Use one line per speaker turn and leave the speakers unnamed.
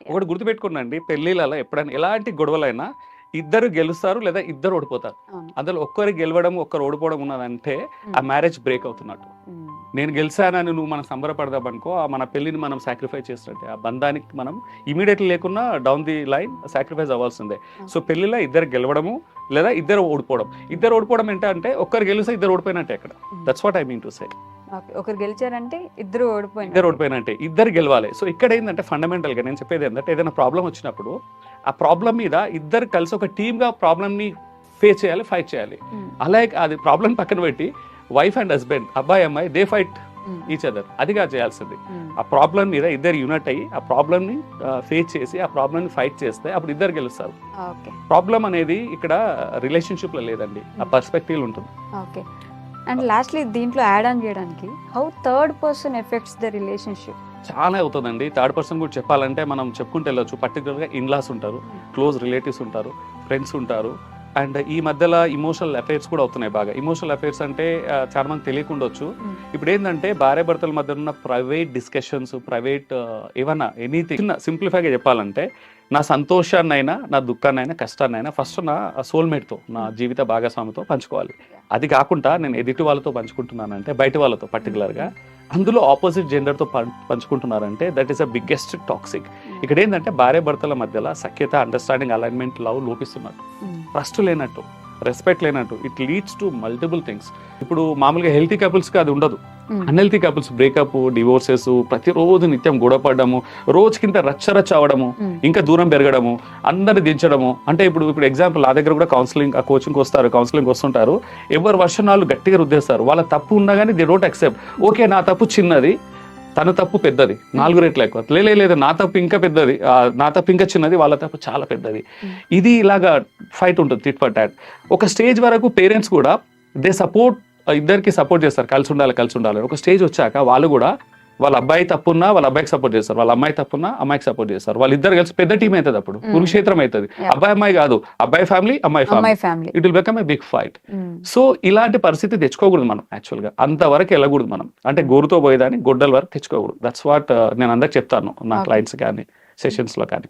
ఒకటి గుర్తుపెట్టుకోండి, పెళ్ళిళ్ళలో ఎప్పుడైనా ఎలాంటి గొడవలైనా ఇద్దరు గెలుస్తారు లేదా ఇద్దరు ఓడిపోతారు.
అవును.
అందులో ఒక్కరు గెలవడం ఒక్కరు ఓడిపోవడం ఉన్నదంటే ఆ మ్యారేజ్ బ్రేక్ అవుతున్నట్టు.
ఉమ్.
నేను గెలిచానని నువ్వు మనం సంబరపడదాం అనుకో, ఆ మన పెళ్లిని మనం సాక్రిఫైస్ చేసినట్టే. ఆ బంధానికి మనం ఇమీడియట్లీ లేకున్నా డౌన్ ది లైన్ సాక్రిఫైస్ అవ్వాల్సిందే. సో పెళ్లిలో ఇద్దరు గెలవడము లేదా ఇద్దరు ఓడిపోవడం. ఇద్దరు ఓడిపోవడం ఏంటంటే ఒక్కరు గెలిస్తే ఇద్దరు ఓడిపోయినట్టే అక్కడ. That's what I mean to say.
Okay, ఒకరు గెలిచారంటే ఇద్దరు
ఇద్దరు
ఓడిపోయినారు.
ఓడిపోయినట్టే, ఇద్దరు గెలవాలి. సో ఇక్కడ ఏంటంటే ఫండమెంటల్ గా నేను చెప్పేది ఏంటంటే, ఏదైనా ప్రాబ్లం వచ్చినప్పుడు ఆ ప్రాబ్లం మీద ఇద్దరు కలిసి ఒక టీమ్ గా ప్రాబ్లం ని ఫేస్ చేయాలి, ఫైట్ చేయాలి. అలాగే అది ప్రాబ్లం పక్కన పెట్టి వైఫ్ అండ్ హస్బెండ్, అబ్బాయి అమ్మాయి, దే ఫైట్ ఈచ్ అదర్. అదిగా చేయాల్సింది. ఆ ప్రాబ్లం మీద ఇద్దరు యూనిట్ అయ్యి ఆ ప్రాబ్లమ్ ని ఫేస్ చేసి ఆ ప్రాబ్లమ్ ని ఫైట్ చేస్తే అప్పుడు ఇద్దరు గెలుస్తారు.
ఓకే
ప్రాబ్లం అనేది ఇక్కడ రిలేషన్షిప్ లో లేదండి, ఆ పర్స్పెక్టివ్ ఉంటుంది.
ఓకే. అండ్ లాస్ట్లీ దీంట్లో యాడ్ ఆన్ చేయడానికి, how third person effects the relationship?
చాలా అవుతుందండి. థర్డ్ పర్సన్ కూడా చెప్పాలంటే మనం చెప్పుకుంటూ వెళ్ళొచ్చు. పర్టికులర్గా ఇన్లాస్ ఉంటారు, క్లోజ్ రిలేటివ్స్ ఉంటారు, ఫ్రెండ్స్ ఉంటారు. అండ్ ఈ మధ్యలో ఇమోషనల్ అఫైర్స్ కూడా అవుతున్నాయి బాగా. ఇమోషనల్ అఫైర్స్ అంటే చాలా మంది తెలియకుండొచ్చు. ఇప్పుడు ఏంటంటే భార్య భర్తల మధ్య ఉన్న ప్రైవేట్ డిస్కషన్స్, ప్రైవేట్ ఏమన్నా ఎనీథింగ్, చిన్న సింప్లిఫైగా చెప్పాలంటే నా సంతోషాన్నైనా నా దుఃఖాన్నైనా కష్టాన్నైనా ఫస్ట్ నా సోల్మేట్తో, నా జీవిత భాగస్వామితో పంచుకోవాలి. అది కాకుండా నేను ఎదుటి వాళ్ళతో పంచుకుంటున్నానంటే, బయట వాళ్ళతో పర్టికులర్గా అందులో ఆపోజిట్ జెండర్తో పంచుకుంటున్నారంటే that is a biggest toxic. ఇక్కడ ఏంటంటే భార్య భర్తల మధ్యలో సఖ్యత, అండర్స్టాండింగ్, అలైన్మెంట్, లవ్ లోపిస్తున్నట్టు, ట్రస్ట్ లేనట్టు, రెస్పెక్ట్ లేనట్టు. It leads to multiple things. ఇప్పుడు మామూలుగా హెల్తీ కపుల్స్కి అది ఉండదు. అన్హెల్తీ కపుల్స్ బ్రేకప్, డివోర్సెస్, ప్రతిరోజు నిత్యం గొడవపడము, రోజుకింత రచ్చరచ్చ అవడము, ఇంకా దూరం పెరగడము, అందరిని దించడము. అంటే ఇప్పుడు ఎగ్జాంపుల్ నా దగ్గర కూడా కౌన్సిలింగ్ కోచింగ్ వస్తారు, కౌన్సిలింగ్ వస్తుంటారు. ఎవరు వర్షనాలు గట్టిగా రుద్దేస్తారు. వాళ్ళ తప్పు ఉన్నా కానీ దే డోంట్ అక్సెప్ట్. ఓకే, నా తప్పు చిన్నది, తన తప్పు పెద్దది, 4 రెట్లు ఎక్కువ. లేదు, నా తప్పు ఇంకా పెద్దది, నా తప్పు ఇంకా చిన్నది, వాళ్ళ తప్పు చాలా పెద్దది. ఇది ఇలాగా ఫైట్ ఉంటుంది, టిట్ ఫర్ టాట్. ఒక స్టేజ్ వరకు పేరెంట్స్ కూడా దే సపోర్ట్, ఇద్దరికి సపోర్ట్ చేస్తారు, కలిసి ఉండాలి. ఒక స్టేజ్ వచ్చాక వాళ్ళు కూడా వాళ్ళ అబ్బాయి తప్పున్నా వాళ్ళ అబ్బాయికి సపోర్ట్ చేస్తారు, వాళ్ళ అమ్మాయి తప్పున్నా అమ్మాయికి సపోర్ట్ చేస్తారు. వాళ్ళిద్దరు కలిసి పెద్ద టీం అవుతుంది. అప్పుడు కురుక్షేత్రం అవుతుంది. అబ్బాయి అమ్మాయి కాదు, అబ్బాయి ఫ్యామిలీ, అమ్మాయి family. It will become a big fight. So ఇలాంటి పరిస్థితి తెచ్చుకోకూడదు మనం. యాక్చువల్గా అంతవరకు వెళ్ళకూడదు మనం. అంటే గోరుతో పోయేదాన్ని గొడ్డల వరకు తెచ్చుకోకూడదు. దట్స్ వాట్ నేను అందరికి చెప్తాను, నా క్లయింట్స్ కానీ సెషన్స్ లో కానీ.